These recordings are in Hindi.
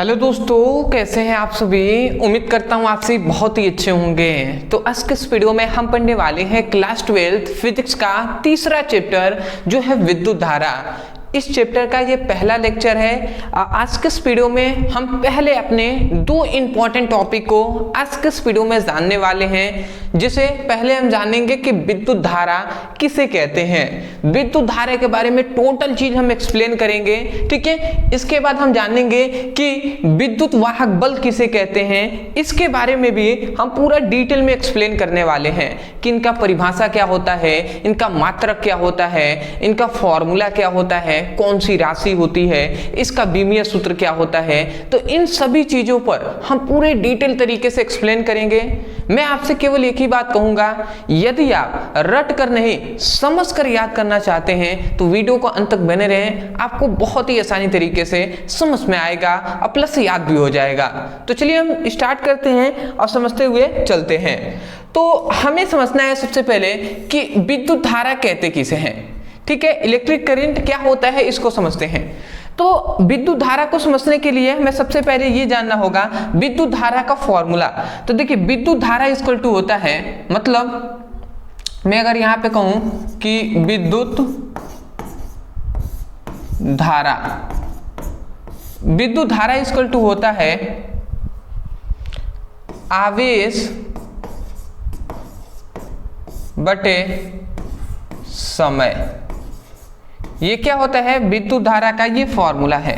हेलो दोस्तों, कैसे हैं आप सभी। उम्मीद करता हूँ आप सभी बहुत ही अच्छे होंगे। तो आज के इस वीडियो में हम पढ़ने वाले हैं क्लास 12 फिजिक्स का तीसरा चैप्टर जो है विद्युत धारा। इस चैप्टर का ये पहला लेक्चर है। आज के इस वीडियो में हम पहले अपने दो इंपॉर्टेंट टॉपिक को आज के इस वीडियो में जानने वाले हैं। जिसे पहले हम जानेंगे कि विद्युत धारा किसे कहते हैं। विद्युत धारा के बारे में टोटल चीज हम एक्सप्लेन करेंगे, ठीक है। इसके बाद हम जानेंगे कि विद्युत वाहक बल किसे कहते हैं। इसके बारे में भी हम पूरा डिटेल में एक्सप्लेन करने वाले हैं कि इनका परिभाषा क्या होता है, इनका मात्रक क्या होता है, इनका फॉर्मूला क्या होता है, कौन सी राशि होती है, इसका बीमीय सूत्र क्या होता है। तो इन सभी चीजों पर हम पूरे डिटेल तरीके से एक्सप्लेन करेंगे। मैं आपसे केवल एक ही बात कहूंगा, यदि आप रट कर नहीं समझ कर याद करना चाहते हैं तो वीडियो को अंत तक बने रहें। आपको बहुत ही आसानी तरीके से समझ में आएगा और प्लस याद भी हो जाएगा। तो चलिए हम स्टार्ट करते हैं और समझते हुए चलते हैं। तो हमें समझना है सबसे पहले कि विद्युत धारा कहते किसे हैं, ठीक है। इलेक्ट्रिक करंट क्या होता है इसको समझते हैं। तो विद्युत धारा को समझने के लिए हमें सबसे पहले ये जानना होगा विद्युत धारा का फॉर्मूला। तो देखिए विद्युत धारा इक्वल टू होता है, मतलब मैं अगर यहां पे कहूं कि विद्युत धारा इक्वल टू होता है आवेश बटे समय। ये क्या होता है, विद्युत धारा का ये फॉर्मूला है,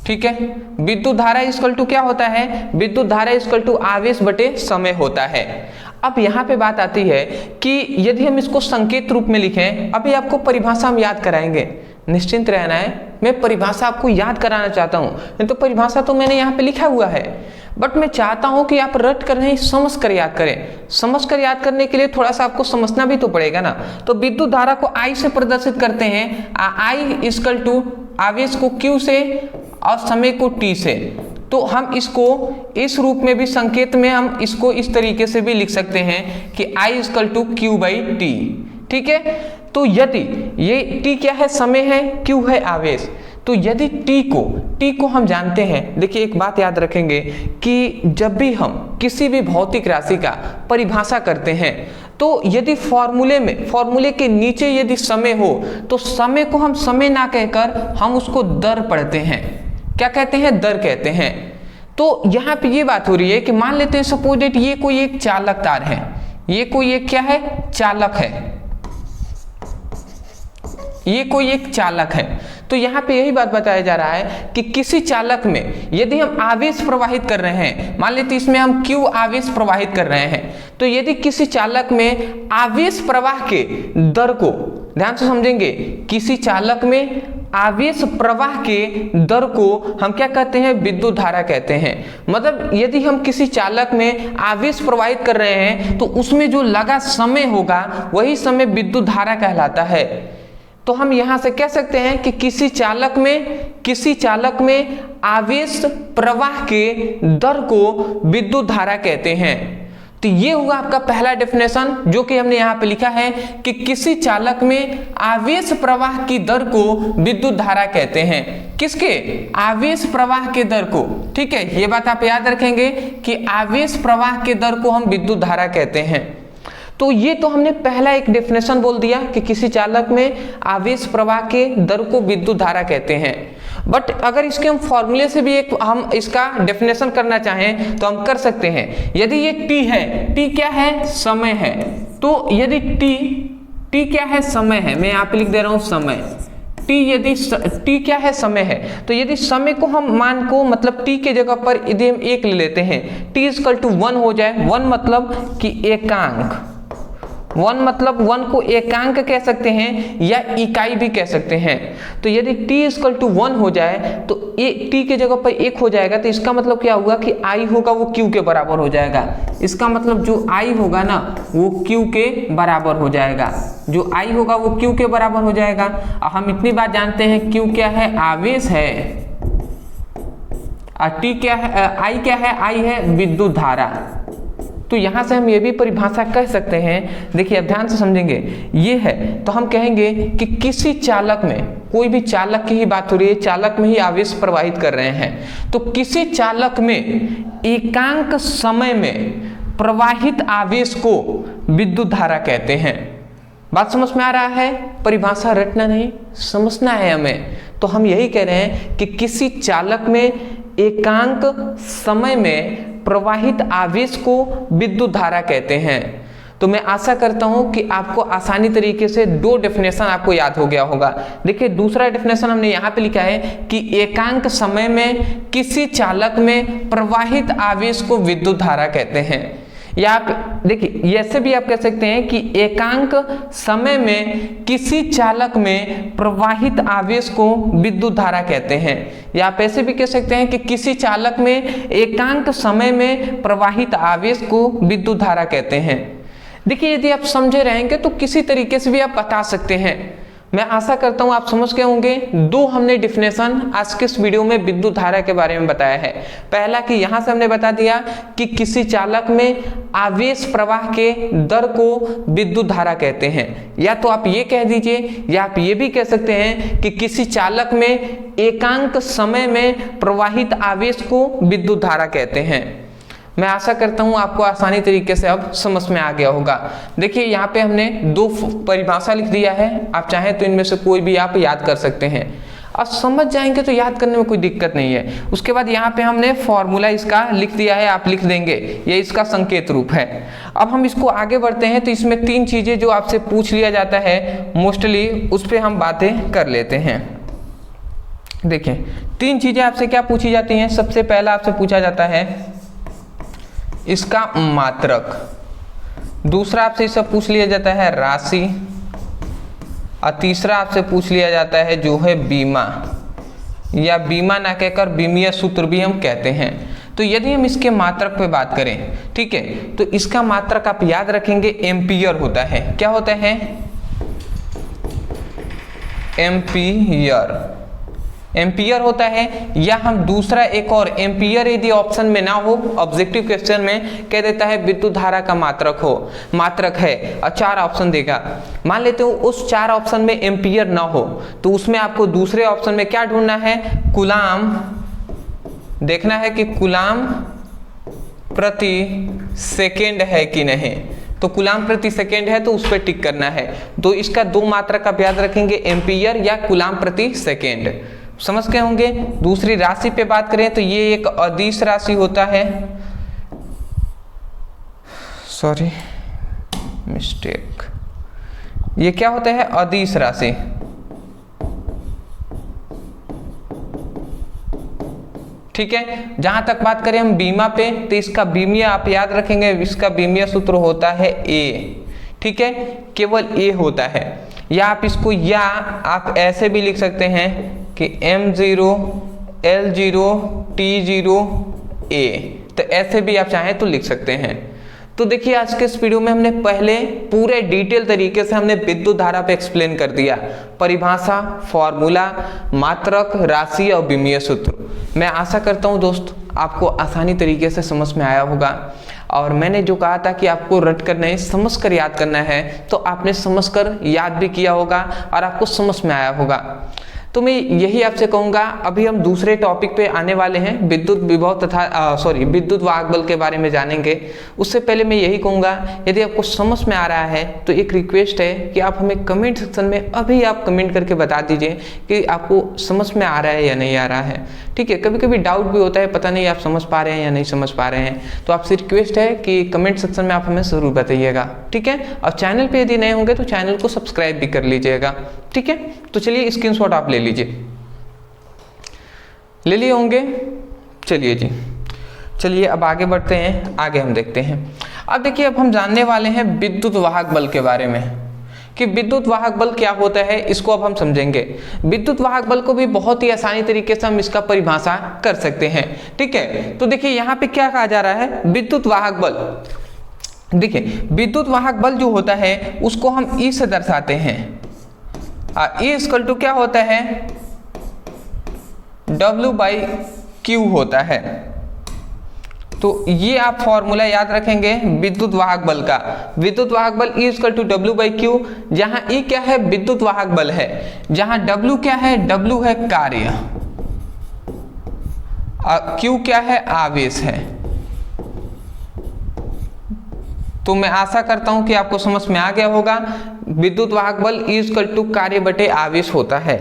ठीक है। विद्युत धारा इक्वल टू क्या होता है, विद्युत धारा इक्वल टू आवेश बटे समय होता है। अब यहाँ पे बात आती है कि यदि हम इसको संकेत रूप में लिखें, अभी आपको परिभाषा हम याद कराएंगे, निश्चिंत रहना है। मैं परिभाषा आपको याद कराना चाहता हूँ, नहीं तो परिभाषा तो मैंने यहाँ पे लिखा हुआ है, बट मैं चाहता हूं कि आप रट कर नहीं समझ कर याद करें। समझ कर याद करने के लिए थोड़ा सा आपको समझना भी तो पड़ेगा ना। तो विद्युत धारा को I से प्रदर्शित करते हैं, I इक्वल टू आवेश को Q से और समय को T से। तो हम इसको इस रूप में भी संकेत में हम इसको इस तरीके से भी लिख सकते हैं कि I equal to Q by T, ठीक है। तो यदि ये T क्या है, समय है, Q है आवेश। तो यदि T को हम जानते हैं, देखिए एक बात याद रखेंगे कि जब भी हम किसी भी भौतिक राशि का परिभाषा करते हैं तो यदि फॉर्मूले के नीचे यदि समय हो तो समय को हम समय ना कहकर हम उसको दर पढ़ते हैं। क्या कहते हैं, दर कहते हैं। तो यहाँ पे ये बात हो रही है कि मान लेते हैं सपोज डेट ये कोई एक चालक तार है, ये कोई एक क्या है, चालक है, ये कोई एक चालक है। तो यहाँ पे यही बात बताया जा रहा है कि किसी चालक में यदि हम आवेश प्रवाहित कर रहे हैं, मान लेते इसमें हम Q आवेश प्रवाहित कर रहे हैं, तो यदि किसी चालक में आवेश प्रवाह के दर को ध्यान से समझेंगे, किसी चालक में आवेश प्रवाह के दर को हम क्या कहते हैं, विद्युत धारा कहते हैं। मतलब यदि हम किसी चालक में आवेश प्रवाहित कर रहे हैं तो उसमें जो लगा समय होगा वही समय विद्युत धारा कहलाता है। तो हम यहां से कह सकते हैं कि किसी चालक में आवेश प्रवाह के दर को विद्युत धारा कहते हैं। तो ये हुआ आपका पहला डेफिनेशन जो कि हमने यहां पे लिखा है कि किसी चालक में आवेश प्रवाह की दर को विद्युत धारा कहते हैं। किसके, आवेश प्रवाह के दर को, ठीक है। ये बात आप याद रखेंगे कि आवेश प्रवाह के दर को हम विद्युत धारा कहते हैं। तो ये तो हमने पहला एक डेफिनेशन बोल दिया कि किसी चालक में आवेश प्रवाह के दर को विद्युत धारा कहते हैं। बट अगर इसके हम फॉर्मूले से भी एक हम इसका डेफिनेशन करना चाहें तो हम कर सकते हैं। यदि ये T है, T क्या है, समय है। तो यदि T क्या है, समय है, मैं यहाँ पे लिख दे रहा हूँ समय। यदि T क्या है, समय है, तो यदि समय को हम मान को मतलब T के जगह पर यदि हम 1 ले लेते हैं, T इक्वल टू 1 हो जाए। 1 मतलब कि एकांक, 1 मतलब 1 को एकांक कह सकते हैं या इकाई भी कह सकते हैं। तो यदि T इक्वल टू 1 हो जाए तो T के जगह पर 1 हो जाएगा। तो इसका मतलब क्या होगा कि I होगा वो Q के बराबर हो जाएगा। इसका मतलब जो I होगा ना वो Q के बराबर हो जाएगा, जो I होगा वो Q के बराबर हो जाएगा। हम इतनी बात जानते हैं Q क्या है, आवेश है, और T क्या है, I क्या है, I है विद्युत धारा, तो यहाँ से हम ये भी परिभाषा कह सकते हैं, देखिए अब ध्यान से समझेंगे, ये है तो हम कहेंगे कि किसी चालक में, कोई भी चालक की ही बात हो रही है, चालक में ही आवेश प्रवाहित कर रहे हैं, तो किसी चालक में एकांक समय में प्रवाहित आवेश को विद्युत धारा कहते हैं। बात समझ में आ रहा है? परिभाषा रटना नहीं, समझना है हमें। तो हम यही कह रहे हैं कि किसी चालक में एकांक समय में प्रवाहित आवेश को विद्युत धारा कहते हैं। तो मैं आशा करता हूं कि आपको आसानी तरीके से दो डेफिनेशन आपको याद हो गया होगा। देखिए दूसरा डेफिनेशन हमने यहाँ पे लिखा है कि एकांक समय में किसी चालक में प्रवाहित आवेश को विद्युत धारा कहते हैं। या आप देखिए ऐसे भी आप कह सकते हैं कि एकांक समय में किसी चालक में प्रवाहित आवेश को विद्युत धारा कहते हैं। या आप ऐसे भी कह सकते हैं कि किसी चालक में एकांक समय में प्रवाहित आवेश को विद्युत धारा कहते हैं। देखिए यदि आप समझे रहेंगे तो किसी तरीके से भी आप बता सकते हैं। मैं आशा करता हूं आप समझ गए होंगे। दो हमने डिफिनेशन आज के इस वीडियो में विद्युत धारा के बारे में बताया है। पहला कि यहां से हमने बता दिया कि किसी चालक में आवेश प्रवाह के दर को विद्युत धारा कहते हैं। या तो आप ये कह दीजिए या आप ये भी कह सकते हैं कि किसी चालक में एकांक समय में प्रवाहित आवेश को विद्युत धारा कहते हैं। मैं आशा करता हूं आपको आसानी तरीके से अब समझ में आ गया होगा। देखिए यहाँ पे हमने दो परिभाषा लिख दिया है, आप चाहें तो इनमें से कोई भी आप याद कर सकते हैं। अब समझ जाएंगे तो याद करने में कोई दिक्कत नहीं है। उसके बाद यहाँ पे हमने फॉर्मूला इसका लिख दिया है, आप लिख देंगे, ये इसका संकेत रूप है। अब हम इसको आगे बढ़ते हैं तो इसमें तीन चीजें जो आपसे पूछ लिया जाता है मोस्टली, उस पर हम बातें कर लेते हैं। देखिए तीन चीजें आपसे क्या पूछी जाती हैं। सबसे पहला आपसे पूछा जाता है इसका मात्रक, दूसरा आपसे इससे पूछ लिया जाता है राशि, और तीसरा आपसे पूछ लिया जाता है जो है बीमा, या बीमा ना कहकर बीमीय सूत्र भी हम कहते हैं। तो यदि हम इसके मात्रक पे बात करें, ठीक है, तो इसका मात्रक आप याद रखेंगे एम्पियर होता है। क्या होता है? एम्पियर, एम्पियर होता है। या हम दूसरा एक और एम्पियर यदि ऑप्शन में ना हो, ऑब्जेक्टिव क्वेश्चन में कह देता है विद्युत धारा का मात्रक है और चार ऑप्शन देगा। मान लेते हो उस चार ऑप्शन में एम्पियर ना हो तो उसमें आपको दूसरे ऑप्शन में क्या ढूंढना है? कूलाम, देखना है कि कूलाम प्रति सेकेंड है कि नहीं। तो कूलाम प्रति सेकेंड है तो उस पर टिक करना है। तो इसका दो मात्रक आप याद रखेंगे, एम्पियर या कूलाम प्रति सेकेंड। समझ गए होंगे। दूसरी राशि पे बात करें तो ये एक अदिश राशि होता है, सॉरी मिस्टेक, ये क्या होता है? अदिश राशि। ठीक है। जहां तक बात करें हम बीमा पे तो इसका बीमीय आप याद रखेंगे, इसका बीमीय सूत्र होता है ए। ठीक है, केवल ए होता है। या आप इसको, या आप ऐसे भी लिख सकते हैं कि M0 L0 T0 A, तो ऐसे भी आप चाहें तो लिख सकते हैं। तो देखिए आज के इस वीडियो में हमने पहले पूरे डिटेल तरीके से हमने विद्युत धारा पे एक्सप्लेन कर दिया, परिभाषा, फॉर्मूला, मात्रक, राशि और बीमीय सूत्र। मैं आशा करता हूं दोस्त आपको आसानी तरीके से समझ में आया होगा। और मैंने जो कहा था कि आपको रट कर नहीं समझ कर याद करना है, तो आपने समझ कर याद भी किया होगा और आपको समझ में आया होगा। तो मैं यही आपसे कहूँगा, अभी हम दूसरे टॉपिक पे आने वाले हैं, विद्युत विभव तथा विद्युत वाहक बल के बारे में जानेंगे। उससे पहले मैं यही कहूँगा, यदि आपको समझ में आ रहा है तो एक रिक्वेस्ट है कि आप हमें कमेंट सेक्शन में अभी आप कमेंट करके बता दीजिए कि आपको समझ में आ रहा है या नहीं आ रहा है। ठीक है, कभी कभी डाउट भी होता है, पता नहीं आप समझ पा रहे हैं या नहीं समझ पा रहे हैं। तो आपसे रिक्वेस्ट है कि कमेंट सेक्शन में आप हमें ज़रूर बताइएगा। ठीक है, और चैनल पे यदि नए होंगे तो चैनल को सब्सक्राइब भी कर लीजिएगा। ठीक है, तो चलिए स्क्रीनशॉट आप ले लीजिए, ले लिए होंगे। चलिए जी, चलिए अब आगे बढ़ते हैं, आगे हम देखते हैं। अब देखिए, अब हम जानने वाले हैं विद्युत वाहक बल के बारे में कि विद्युत वाहक बल क्या होता है, इसको अब हम समझेंगे। विद्युत वाहक बल को भी बहुत ही आसानी तरीके से हम इसका परिभाषा कर सकते हैं। ठीक है, तो देखिए यहाँ पे क्या कहा जा रहा है, विद्युत वाहक बल। देखिए विद्युत वाहक बल जो होता है उसको हम ई से दर्शाते हैं। ई इक्वल टू क्या होता है? W/Q होता है। तो ये आप फॉर्मूला याद रखेंगे विद्युत वाहक बल का। विद्युत वाहक बल E equal to W by Q, जहां E क्या है विद्युत वाहक बल है, जहां W क्या है, W है कार्य, Q क्या है आवेश है। तो मैं आशा करता हूं कि आपको समझ में आ गया होगा। विद्युत वाहक बल E इक्वल टू कार्य बटे आवेश होता है।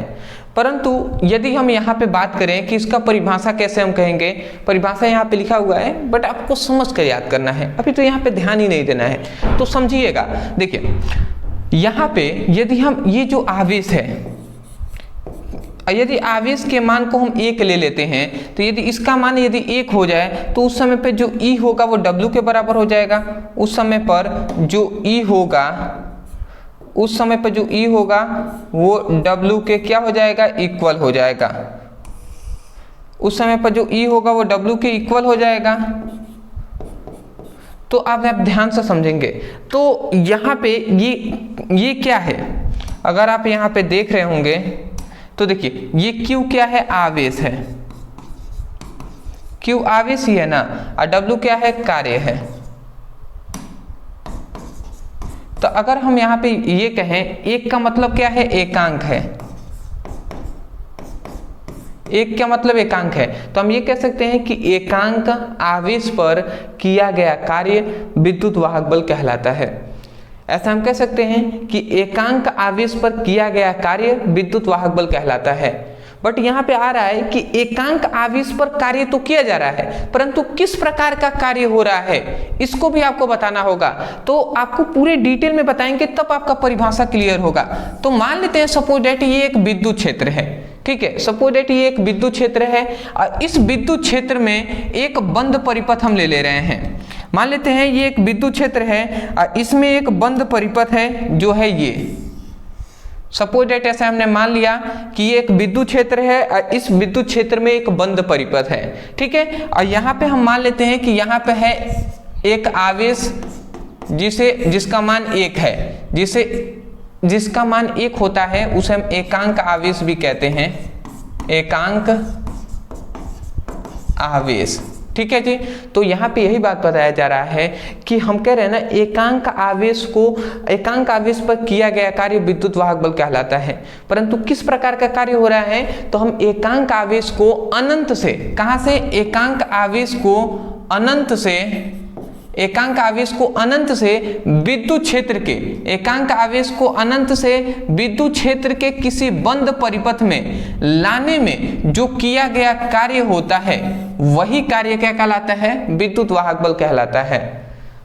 परंतु यदि हम यहाँ पे बात करें कि इसका परिभाषा कैसे हम कहेंगे, परिभाषा यहाँ पे लिखा हुआ है बट आपको समझ कर याद करना है, अभी तो यहाँ पे ध्यान ही नहीं देना है। तो समझिएगा, देखिए यहाँ पे यदि हम ये जो आवेश है, यदि आवेश के मान को हम 1 ले लेते हैं, तो यदि इसका मान यदि 1 हो जाए तो उस समय पे जो E होगा वो W के बराबर हो जाएगा। उस समय पर जो E होगा, उस समय पर जो E होगा वो W के क्या हो जाएगा, इक्वल हो जाएगा। उस समय पर जो E होगा वो W के इक्वल हो जाएगा। तो आप ध्यान से समझेंगे। तो यहाँ पे ये क्या है, अगर आप यहाँ पे देख रहे होंगे तो देखिए ये Q क्या है, आवेश है, Q आवेश ही है ना, और W क्या है, कार्य है। तो अगर हम यहाँ पे ये कहें, एक का मतलब क्या है, एकांक है, एक क्या मतलब एकांक है, तो हम ये कह सकते हैं कि एकांक आवेश पर किया गया कार्य विद्युत वाहक बल कहलाता है। ऐसा हम कह सकते हैं कि एकांक आवेश पर किया गया कार्य विद्युत वाहक बल कहलाता है। बट यहाँ पे आ रहा है कि एकांक आवेश पर कार्य तो किया जा रहा है, परंतु किस प्रकार का कार्य हो रहा है इसको भी आपको बताना होगा। तो आपको पूरे डिटेल में बताएंगे तब आपका परिभाषा क्लियर होगा। तो मान लेते हैं सपोज दैट ये एक विद्युत क्षेत्र है, ठीक है, सपोज दैट ये एक विद्युत क्षेत्र है और इस विद्युत क्षेत्र में एक बंद परिपथ हम ले रहे हैं। मान लेते हैं ये एक विद्युत क्षेत्र है और इसमें एक बंद परिपथ है जो है ये, सपोज दैट ऐसा हमने मान लिया कि ये एक विद्युत क्षेत्र है और इस विद्युत क्षेत्र में एक बंद परिपथ है, ठीक है। और यहाँ पे हम मान लेते हैं कि यहाँ पे है एक आवेश जिसका मान 1 है, जिसका मान 1 होता है उसे हम एकांक आवेश भी कहते हैं, एकांक आवेश, ठीक है जी। तो यहाँ पे यही बात बताया जा रहा है कि हम कह रहे हैं ना, एकांक आवेश पर किया गया कार्य विद्युत वाहक बल कहलाता है। परंतु किस प्रकार का कार्य हो रहा है, तो हम एकांक आवेश को अनंत से, कहां से, एकांक आवेश को अनंत से, एकांक आवेश को अनंत से विद्युत क्षेत्र के, एकांक आवेश को अनंत से विद्युत क्षेत्र के किसी बंद परिपथ में लाने में जो किया गया कार्य होता है वही कार्य क्या कहलाता है, विद्युत वाहक बल कहलाता है।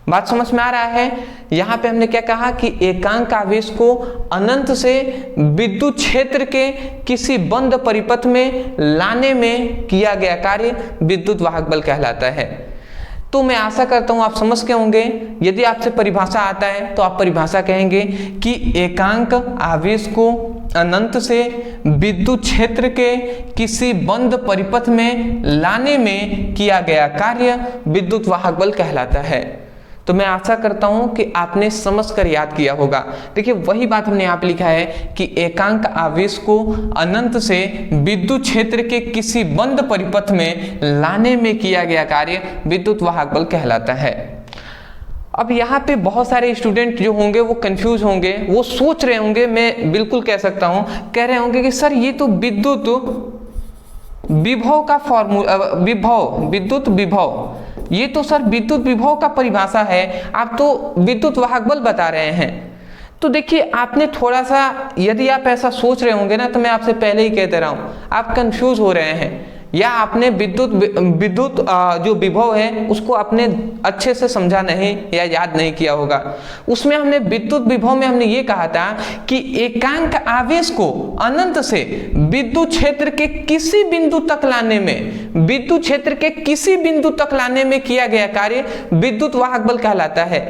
बात समझ में आ रहा है। यहाँ पे हमने क्या कहा कि एकांक आवेश को अनंत से विद्युत क्षेत्र के किसी बंद परिपथ में लाने में किया गया कार्य विद्युत वाहक बल कहलाता है। तो मैं आशा करता हूं आप समझ के होंगे। यदि आपसे परिभाषा आता है तो आप परिभाषा कहेंगे कि एकांक आवेश को अनंत से विद्युत क्षेत्र के किसी बंद परिपथ में लाने में किया गया कार्य विद्युत वाहक बल कहलाता है। तो मैं आशा करता हूं कि आपने समझकर याद किया होगा। देखिए वही बात हमने यहाँ पे लिखा है कि एकांक आवेश को अनंत से विद्युत क्षेत्र के किसी बंद परिपथ में लाने में किया गया कार्य विद्युत वाहक बल कहलाता है। अब यहाँ पे बहुत सारे स्टूडेंट जो होंगे वो कंफ्यूज होंगे, वो सोच रहे होंगे, मैं बिल्कुल कह सकता हूँ, कह रहे होंगे कि सर ये तो विद्युत विभव का फॉर्मूला, विद्युत विभव, ये तो सर विद्युत विभव का परिभाषा है, आप तो विद्युत वाहक बल बता रहे हैं। तो देखिए आपने थोड़ा सा, यदि आप ऐसा सोच रहे होंगे ना, तो मैं आपसे पहले ही कह दे रहा हूं आप कंफ्यूज हो रहे हैं, या आपने विद्युत जो विभव है उसको आपने अच्छे से समझा नहीं या याद नहीं किया होगा। उसमें हमने विद्युत विभव में हमने ये कहा था कि एकांक आवेश को अनंत से विद्युत क्षेत्र के किसी बिंदु तक लाने में, विद्युत क्षेत्र के किसी बिंदु तक लाने में किया गया कार्य विद्युत वाहक बल कहलाता है,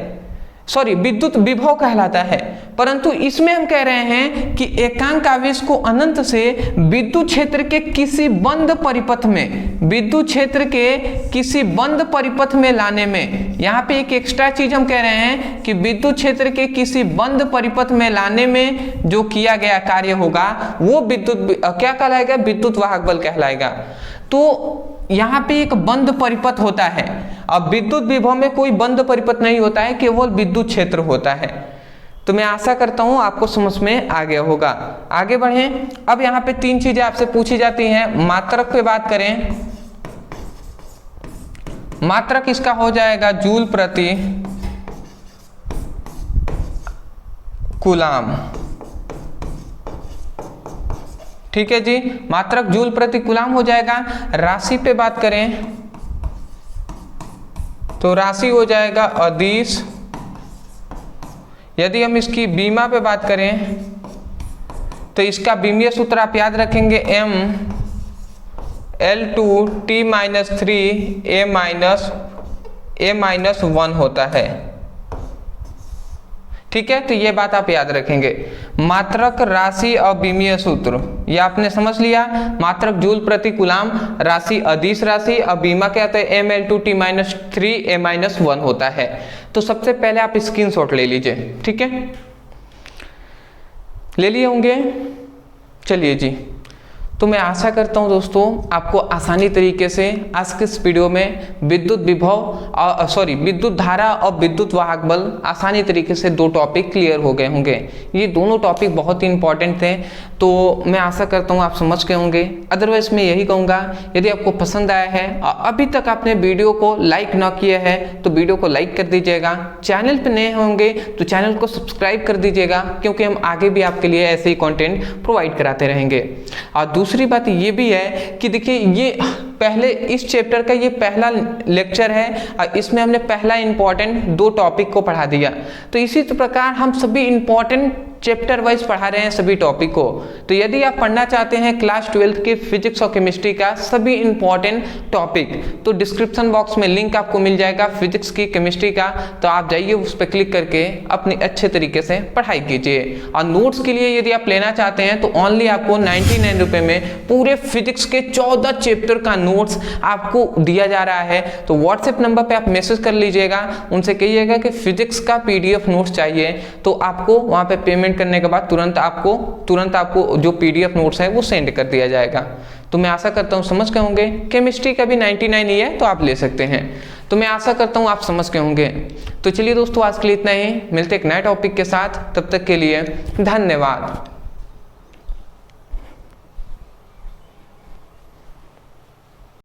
सॉरी विद्युत विभव कहलाता है। परंतु इसमें हम कह रहे हैं कि एकांक आवेश को अनंत से विद्युत क्षेत्र के किसी बंद परिपथ में, विद्युत क्षेत्र के किसी बंद परिपथ में लाने में, यहाँ पे एक एक्स्ट्रा चीज हम कह रहे हैं कि विद्युत क्षेत्र के किसी बंद परिपथ में लाने में जो किया गया कार्य होगा वो विद्युत क्या कहलाएगा, विद्युत वाहक बल कहलाएगा। तो यहाँ पे एक बंद परिपथ होता है अब विद्युत विभव में कोई बंद परिपथ नहीं होता है, केवल विद्युत क्षेत्र होता है। तो मैं आशा करता हूं आपको समझ में आ गया होगा। आगे बढ़ें। अब यहाँ पे 3 चीजें आपसे पूछी जाती हैं। मात्रक पे बात करें, मात्रक इसका हो जाएगा जूल प्रति कूलाम। ठीक है जी, मात्रक जूल प्रति कूलाम हो जाएगा। राशि पे बात करें तो राशि हो जाएगा अदिश। यदि हम इसकी बीमा पे बात करें तो इसका बीमीय सूत्र आप याद रखेंगे, m L2T-3 A-1 होता है। ठीक है, तो ये बात आप याद रखेंगे। मात्रक, राशि और बीमीय सूत्र ये आपने समझ लिया। मात्रक जूल प्रति कूलाम, राशि अदिश राशि और बीमा क्या होता है, ML2T-3 A-1 होता है। तो सबसे पहले आप स्क्रीनशॉट ले लीजिए। ठीक है, ले लिए होंगे। चलिए जी, तो मैं आशा करता हूं दोस्तों आपको आसानी तरीके से आज के इस वीडियो में विद्युत विभव और विद्युत धारा और विद्युत वाहक बल आसानी तरीके से 2 टॉपिक क्लियर हो गए होंगे। ये दोनों टॉपिक बहुत ही इंपॉर्टेंट थे, तो मैं आशा करता हूं आप समझ गए होंगे। अदरवाइज मैं यही कहूँगा, यदि आपको पसंद आया है और अभी तक आपने वीडियो को लाइक ना किया है तो वीडियो को लाइक कर दीजिएगा। चैनल पर नए होंगे तो चैनल को सब्सक्राइब कर दीजिएगा, क्योंकि हम आगे भी आपके लिए ऐसे ही कॉन्टेंट प्रोवाइड कराते रहेंगे। और दूसरी बात ये भी है कि देखिए, ये पहले इस चैप्टर का ये पहला लेक्चर है और इसमें हमने पहला इंपॉर्टेंट 2 टॉपिक को पढ़ा दिया। तो इसी प्रकार हम सभी इंपॉर्टेंट चैप्टर वाइज पढ़ा रहे हैं सभी टॉपिक को। तो यदि आप पढ़ना चाहते हैं क्लास 12th के फिजिक्स और केमिस्ट्री का सभी इंपॉर्टेंट टॉपिक, तो डिस्क्रिप्शन बॉक्स में लिंक आपको मिल जाएगा फिजिक्स की, केमिस्ट्री का। तो आप जाइए उस पर क्लिक करके अपनी अच्छे तरीके से पढ़ाई कीजिए। और नोट्स के लिए यदि आप लेना चाहते हैं तो ओनली आपको 99 रुपये में पूरे फिजिक्स के 14 चैप्टर का नोट्स आपको दिया जा रहा है। तो व्हाट्सएप नंबर पे आप मैसेज कर लीजिएगा, उनसे कहिएगा कि फिजिक्स का PDF नोट्स चाहिए, तो आपको वहाँ पे पेमेंट करने के बाद तुरंत आपको जो PDF नोट्स है वो सेंड कर दिया जाएगा। तो मैं आशा करता हूँ समझ गए होंगे। केमिस्ट्री का भी 99 ही है, तो आप ले सकते हैं। तो मैं आशा करता हूँ आप समझ गए होंगे। तो चलिए दोस्तों, आज के लिए इतना ही। मिलते एक नए टॉपिक के साथ, तब तक के लिए धन्यवाद।